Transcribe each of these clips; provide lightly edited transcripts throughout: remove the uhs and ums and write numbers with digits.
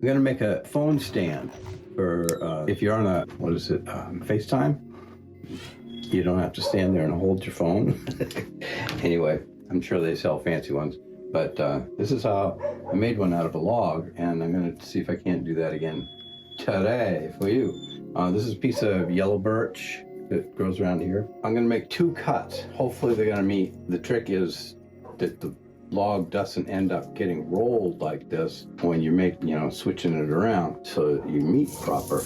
gonna make a phone stand for if you're on a, what is it, FaceTime? You don't have to stand there and hold your phone. Anyway, I'm sure they sell fancy ones. But this is how I made one out of a log, and I'm gonna see if I can't do that again today for you. This is a piece of yellow birch that grows around here. I'm gonna make 2 cuts. Hopefully they're gonna meet. The trick is that the log doesn't end up getting rolled like this when you're switching it around, so that you meet proper.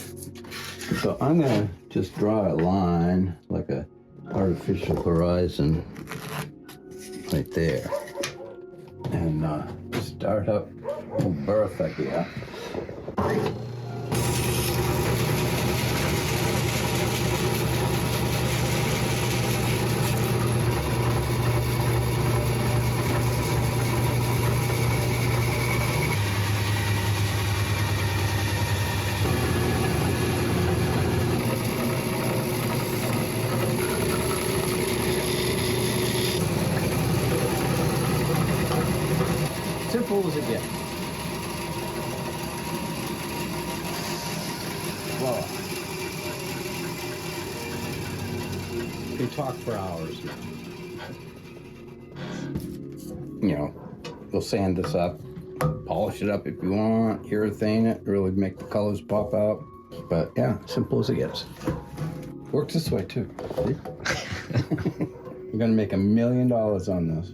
So I'm gonna just draw a line, like a artificial horizon right there. And start up a little berth like that. Simple as it gets. Voila. You can talk for hours now. We'll sand this up, polish it up if you want, urethane it, really make the colors pop out. But yeah, simple as it gets. Works this way too. We're gonna make $1 million on this.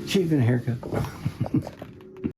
Shaving a haircut.